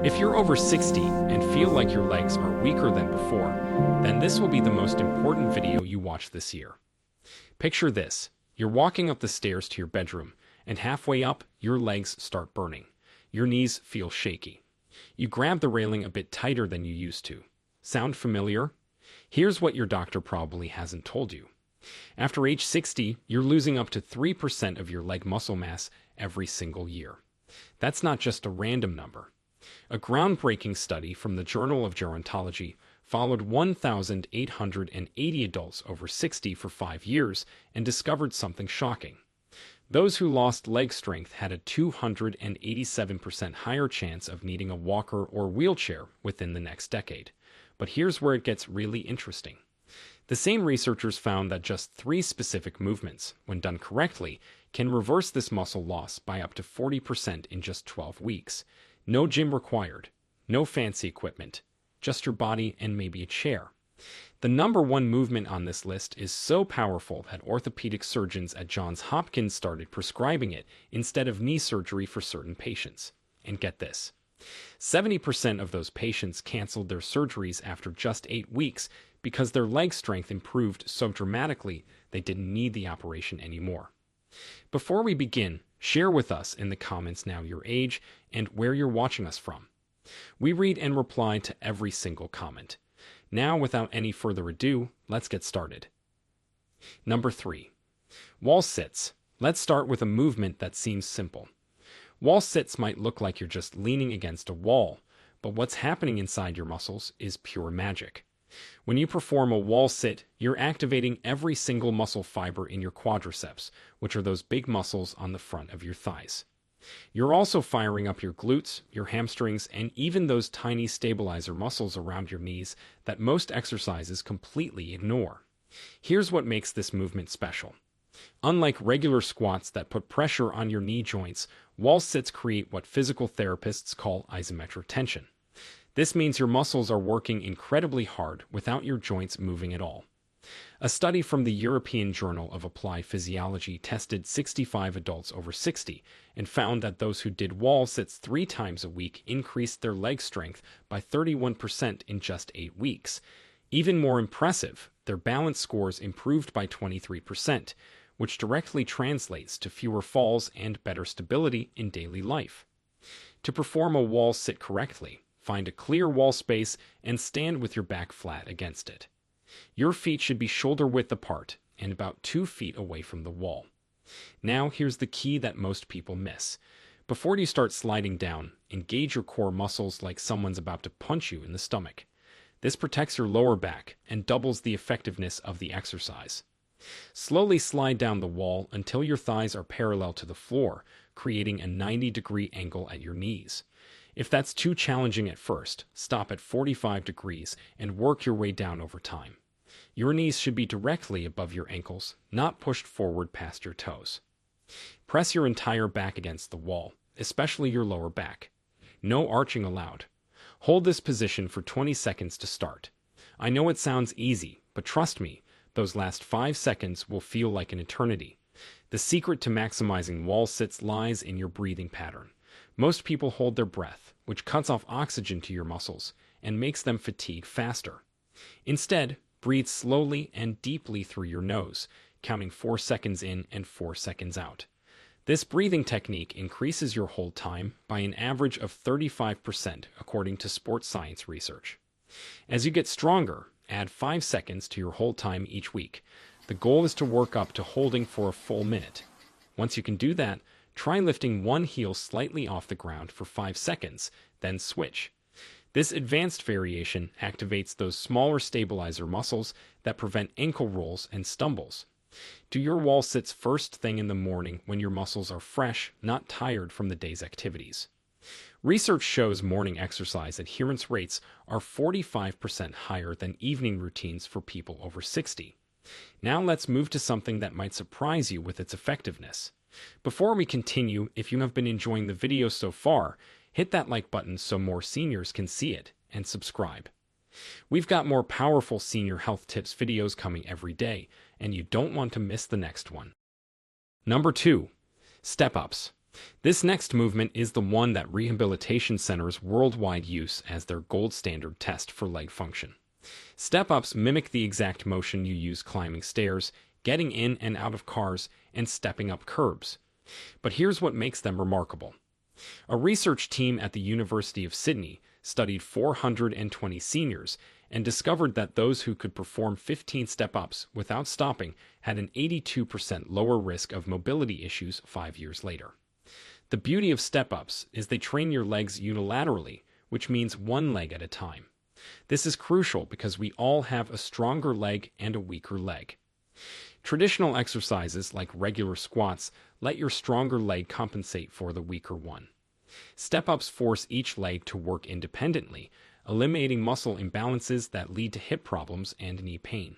If you're over 60 and feel like your legs are weaker than before, then this will be the most important video you watch this year. Picture this. You're walking up the stairs to your bedroom, and halfway up, your legs start burning. Your knees feel shaky. You grab the railing a bit tighter than you used to. Sound familiar? Here's what your doctor probably hasn't told you. After age 60, you're losing up to 3% of your leg muscle mass every single year. That's not just a random number. A groundbreaking study from the Journal of Gerontology followed 1,880 adults over 60 for 5 years and discovered something shocking. Those who lost leg strength had a 287% higher chance of needing a walker or wheelchair within the next decade. But here's where it gets really interesting. The same researchers found that just 3 specific movements, when done correctly, can reverse this muscle loss by up to 40% in just 12 weeks. No gym required, no fancy equipment, just your body and maybe a chair. The number one movement on this list is so powerful that orthopedic surgeons at Johns Hopkins started prescribing it instead of knee surgery for certain patients. And get this, 70% of those patients canceled their surgeries after just 8 weeks because their leg strength improved so dramatically they didn't need the operation anymore. Before we begin, share with us in the comments now your age and where you're watching us from. We read and reply to every single comment. Now, without any further ado, let's get started. Number 3. Wall sits. Let's start with a movement that seems simple. Wall sits might look like you're just leaning against a wall, but what's happening inside your muscles is pure magic. When you perform a wall sit, you're activating every single muscle fiber in your quadriceps, which are those big muscles on the front of your thighs. You're also firing up your glutes, your hamstrings, and even those tiny stabilizer muscles around your knees that most exercises completely ignore. Here's what makes this movement special. Unlike regular squats that put pressure on your knee joints, wall sits create what physical therapists call isometric tension. This means your muscles are working incredibly hard without your joints moving at all. A study from the European Journal of Applied Physiology tested 65 adults over 60 and found that those who did wall sits 3 times a week increased their leg strength by 31% in just 8 weeks. Even more impressive, their balance scores improved by 23%, which directly translates to fewer falls and better stability in daily life. To perform a wall sit correctly, find a clear wall space and stand with your back flat against it. Your feet should be shoulder width apart and about 2 feet away from the wall. Now here's the key that most people miss. Before you start sliding down, engage your core muscles like someone's about to punch you in the stomach. This protects your lower back and doubles the effectiveness of the exercise. Slowly slide down the wall until your thighs are parallel to the floor, creating a 90-degree angle at your knees. If that's too challenging at first, stop at 45 degrees and work your way down over time. Your knees should be directly above your ankles, not pushed forward past your toes. Press your entire back against the wall, especially your lower back. No arching allowed. Hold this position for 20 seconds to start. I know it sounds easy, but trust me, those last 5 seconds will feel like an eternity. The secret to maximizing wall sits lies in your breathing pattern. Most people hold their breath, which cuts off oxygen to your muscles and makes them fatigue faster. Instead, breathe slowly and deeply through your nose, counting 4 seconds in and 4 seconds out. This breathing technique increases your hold time by an average of 35% according to sports science research. As you get stronger, add 5 seconds to your hold time each week. The goal is to work up to holding for a full minute. Once you can do that, try lifting one heel slightly off the ground for 5 seconds, then switch. This advanced variation activates those smaller stabilizer muscles that prevent ankle rolls and stumbles. Do your wall sits first thing in the morning when your muscles are fresh, not tired from the day's activities. Research shows morning exercise adherence rates are 45% higher than evening routines for people over 60. Now let's move to something that might surprise you with its effectiveness. Before we continue, if you have been enjoying the video so far, hit that like button so more seniors can see it, and subscribe. We've got more powerful senior health tips videos coming every day, and you don't want to miss the next one. Number 2. Step-ups. This next movement is the one that rehabilitation centers worldwide use as their gold standard test for leg function. Step-ups mimic the exact motion you use climbing stairs, getting in and out of cars, and stepping up curbs. But here's what makes them remarkable. A research team at the University of Sydney studied 420 seniors and discovered that those who could perform 15 step-ups without stopping had an 82% lower risk of mobility issues 5 years later. The beauty of step-ups is they train your legs unilaterally, which means one leg at a time. This is crucial because we all have a stronger leg and a weaker leg. Traditional exercises like regular squats let your stronger leg compensate for the weaker one. Step-ups force each leg to work independently, eliminating muscle imbalances that lead to hip problems and knee pain.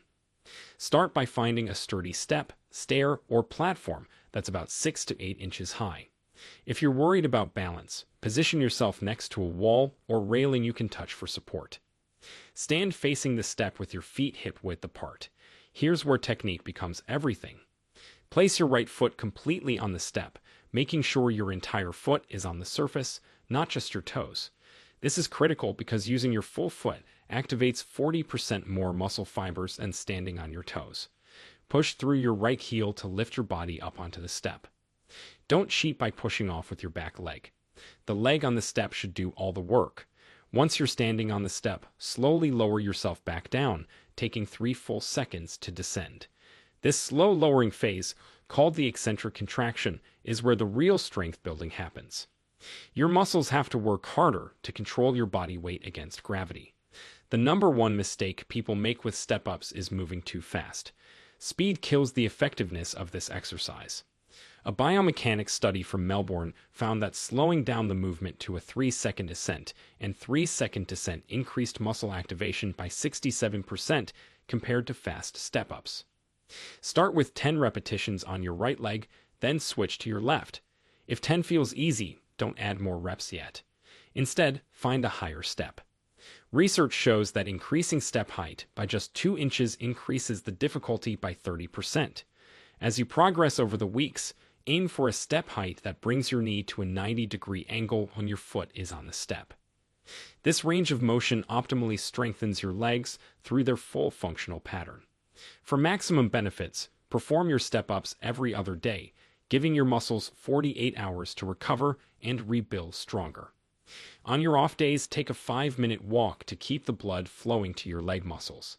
Start by finding a sturdy step, stair, or platform that's about 6 to 8 inches high. If you're worried about balance, position yourself next to a wall or railing you can touch for support. Stand facing the step with your feet hip-width apart. Here's where technique becomes everything. Place your right foot completely on the step, making sure your entire foot is on the surface, not just your toes. This is critical because using your full foot activates 40% more muscle fibers than standing on your toes. Push through your right heel to lift your body up onto the step. Don't cheat by pushing off with your back leg. The leg on the step should do all the work. Once you're standing on the step, slowly lower yourself back down, taking 3 full seconds to descend. This slow lowering phase, called the eccentric contraction, is where the real strength building happens. Your muscles have to work harder to control your body weight against gravity. The number one mistake people make with step-ups is moving too fast. Speed kills the effectiveness of this exercise. A biomechanics study from Melbourne found that slowing down the movement to a 3-second ascent and 3-second descent increased muscle activation by 67% compared to fast step-ups. Start with 10 repetitions on your right leg, then switch to your left. If 10 feels easy, don't add more reps yet. Instead, find a higher step. Research shows that increasing step height by just 2 inches increases the difficulty by 30%. As you progress over the weeks, aim for a step height that brings your knee to a 90-degree angle when your foot is on the step. This range of motion optimally strengthens your legs through their full functional pattern. For maximum benefits, perform your step-ups every other day, giving your muscles 48 hours to recover and rebuild stronger. On your off days, take a 5-minute walk to keep the blood flowing to your leg muscles.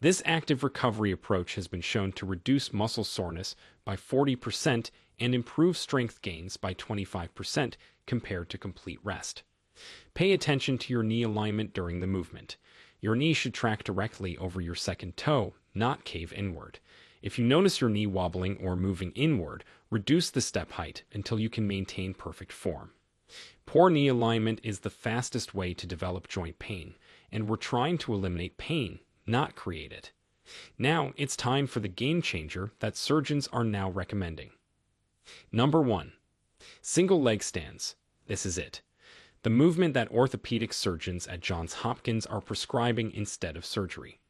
This active recovery approach has been shown to reduce muscle soreness by 40% and improve strength gains by 25% compared to complete rest. Pay attention to your knee alignment during the movement. Your knee should track directly over your second toe, not cave inward. If you notice your knee wobbling or moving inward, reduce the step height until you can maintain perfect form. Poor knee alignment is the fastest way to develop joint pain, and we're trying to eliminate pain, not create it. Now it's time for the game changer that surgeons are now recommending. Number 1. Single leg stands. This is it. The movement that orthopedic surgeons at Johns Hopkins are prescribing instead of surgery.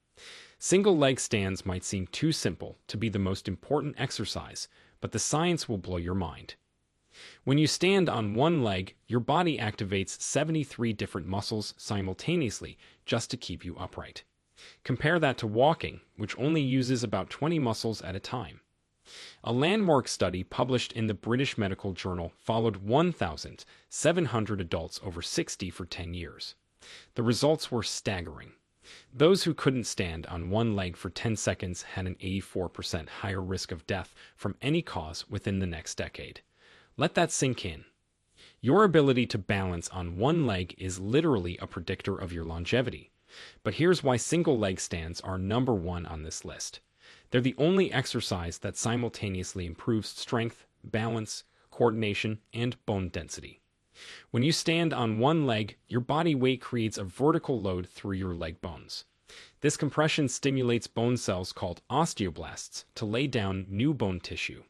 Single leg stands might seem too simple to be the most important exercise, but the science will blow your mind. When you stand on one leg, your body activates 73 different muscles simultaneously just to keep you upright. Compare that to walking, which only uses about 20 muscles at a time. A landmark study published in the British Medical Journal followed 1,700 adults over 60 for 10 years. The results were staggering. Those who couldn't stand on one leg for 10 seconds had an 84% higher risk of death from any cause within the next decade. Let that sink in. Your ability to balance on one leg is literally a predictor of your longevity. But here's why single leg stands are number 1 on this list. They're the only exercise that simultaneously improves strength, balance, coordination, and bone density. When you stand on one leg, your body weight creates a vertical load through your leg bones. This compression stimulates bone cells called osteoblasts to lay down new bone tissue.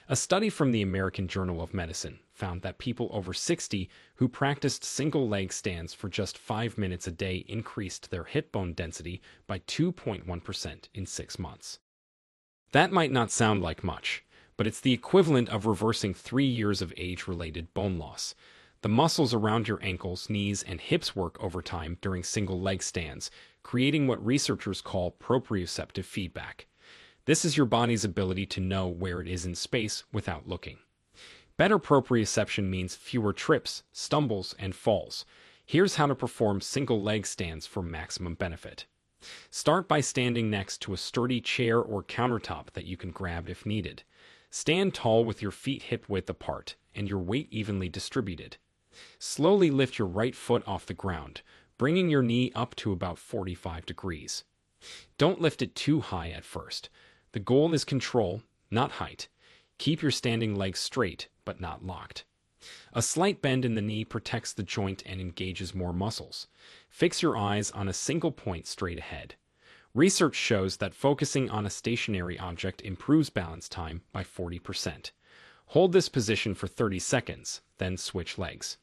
A study from the American Journal of Medicine found that people over 60 who practiced single leg stands for just 5 minutes a day increased their hip bone density by 2.1% in 6 months. That might not sound like much, but it's the equivalent of reversing 3 years of age-related bone loss. The muscles around your ankles, knees, and hips work overtime during single leg stands, creating what researchers call proprioceptive feedback. This is your body's ability to know where it is in space without looking. Better proprioception means fewer trips, stumbles, and falls. Here's how to perform single leg stands for maximum benefit. Start by standing next to a sturdy chair or countertop that you can grab if needed. Stand tall with your feet hip-width apart and your weight evenly distributed. Slowly lift your right foot off the ground, bringing your knee up to about 45 degrees. Don't lift it too high at first. The goal is control, not height. Keep your standing legs straight, but not locked. A slight bend in the knee protects the joint and engages more muscles. Fix your eyes on a single point straight ahead. Research shows that focusing on a stationary object improves balance time by 40%. Hold this position for 30 seconds, then switch legs.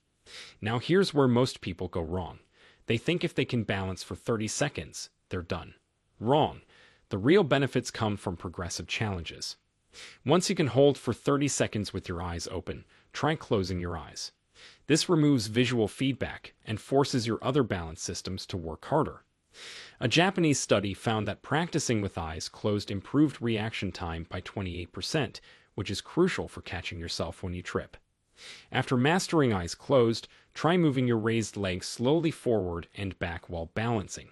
Now here's where most people go wrong. They think if they can balance for 30 seconds, they're done. Wrong. The real benefits come from progressive challenges. Once you can hold for 30 seconds with your eyes open, try closing your eyes. This removes visual feedback and forces your other balance systems to work harder. A Japanese study found that practicing with eyes closed improved reaction time by 28%, which is crucial for catching yourself when you trip. After mastering eyes closed, try moving your raised legs slowly forward and back while balancing.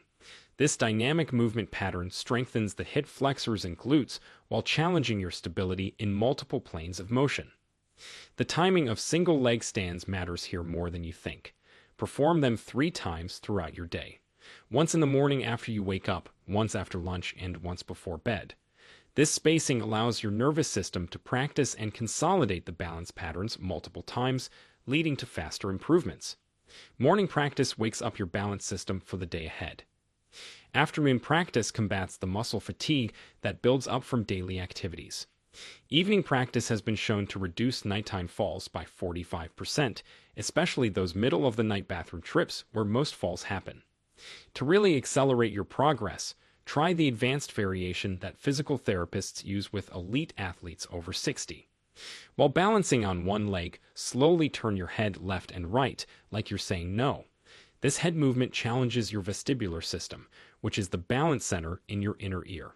This dynamic movement pattern strengthens the hip flexors and glutes while challenging your stability in multiple planes of motion. The timing of single leg stands matters here more than you think. Perform them 3 times throughout your day. Once in the morning after you wake up, once after lunch, and once before bed. This spacing allows your nervous system to practice and consolidate the balance patterns multiple times, leading to faster improvements. Morning practice wakes up your balance system for the day ahead. Afternoon practice combats the muscle fatigue that builds up from daily activities. Evening practice has been shown to reduce nighttime falls by 45%, especially those middle-of-the-night bathroom trips where most falls happen. To really accelerate your progress, try the advanced variation that physical therapists use with elite athletes over 60. While balancing on one leg, slowly turn your head left and right, like you're saying no. This head movement challenges your vestibular system, which is the balance center in your inner ear.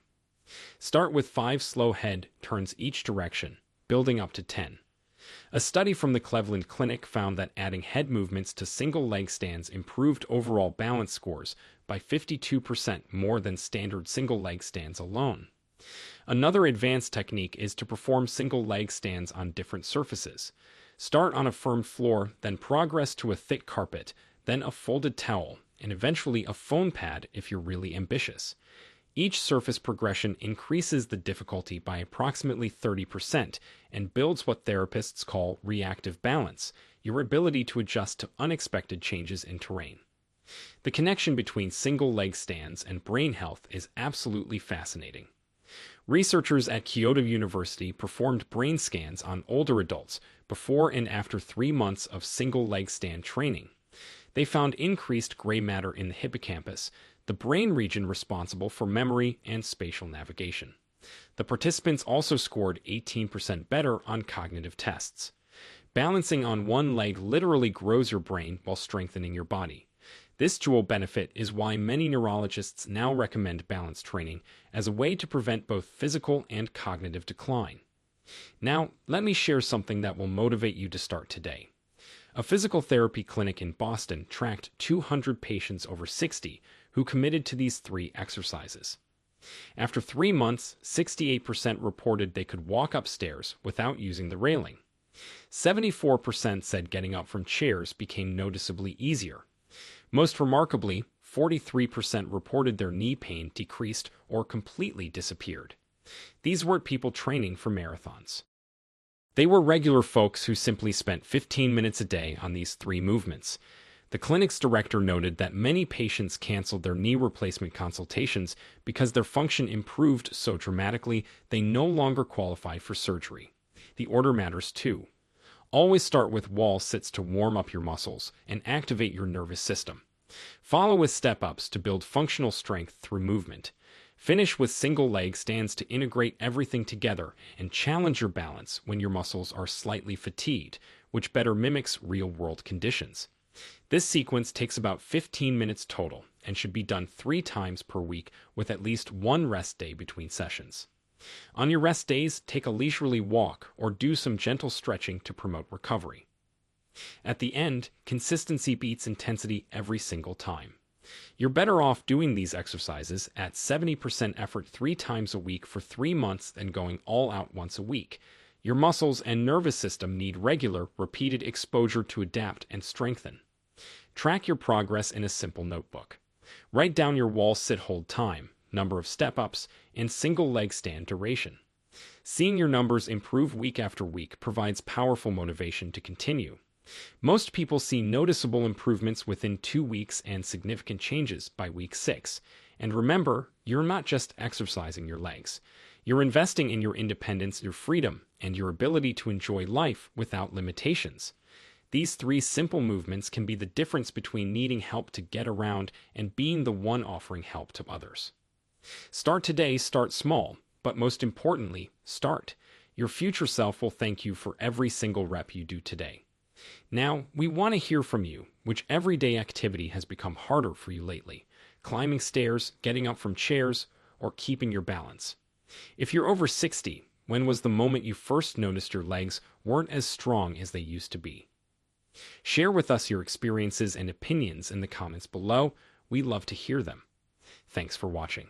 Start with 5 slow head turns each direction, building up to 10. A study from the Cleveland Clinic found that adding head movements to single leg stands improved overall balance scores by 52% more than standard single leg stands alone. Another advanced technique is to perform single leg stands on different surfaces. Start on a firm floor, then progress to a thick carpet, then a folded towel, and eventually a foam pad if you're really ambitious. Each surface progression increases the difficulty by approximately 30% and builds what therapists call reactive balance, your ability to adjust to unexpected changes in terrain. The connection between single leg stands and brain health is absolutely fascinating. Researchers at Kyoto University performed brain scans on older adults before and after 3 months of single leg stand training. They found increased gray matter in the hippocampus, the brain region responsible for memory and spatial navigation. The participants also scored 18% better on cognitive tests. Balancing on one leg literally grows your brain while strengthening your body. This dual benefit is why many neurologists now recommend balance training as a way to prevent both physical and cognitive decline. Now, let me share something that will motivate you to start today. A physical therapy clinic in Boston tracked 200 patients over 60 who committed to these 3 exercises. After 3 months, 68% reported they could walk upstairs without using the railing. 74% said getting up from chairs became noticeably easier. Most remarkably, 43% reported their knee pain decreased or completely disappeared. These weren't people training for marathons. They were regular folks who simply spent 15 minutes a day on these 3 movements. The clinic's director noted that many patients canceled their knee replacement consultations because their function improved so dramatically they no longer qualified for surgery. The order matters too. Always start with wall sits to warm up your muscles and activate your nervous system. Follow with step-ups to build functional strength through movement. Finish with single leg stands to integrate everything together and challenge your balance when your muscles are slightly fatigued, which better mimics real-world conditions. This sequence takes about 15 minutes total and should be done 3 times per week with at least one rest day between sessions. On your rest days, take a leisurely walk or do some gentle stretching to promote recovery. At the end, consistency beats intensity every single time. You're better off doing these exercises at 70% effort 3 times a week for 3 months than going all out once a week. Your muscles and nervous system need regular, repeated exposure to adapt and strengthen. Track your progress in a simple notebook. Write down your wall sit-hold time, number of step-ups, and single leg stand duration. Seeing your numbers improve week after week provides powerful motivation to continue. Most people see noticeable improvements within 2 weeks and significant changes by week 6. And remember, you're not just exercising your legs. You're investing in your independence, your freedom, and your ability to enjoy life without limitations. These 3 simple movements can be the difference between needing help to get around and being the one offering help to others. Start today, start small, but most importantly, start. Your future self will thank you for every single rep you do today. Now, we want to hear from you. Which everyday activity has become harder for you lately? Climbing stairs, getting up from chairs, or keeping your balance? If you're over 60, when was the moment you first noticed your legs weren't as strong as they used to be? Share with us your experiences and opinions in the comments below. We love to hear them. Thanks for watching.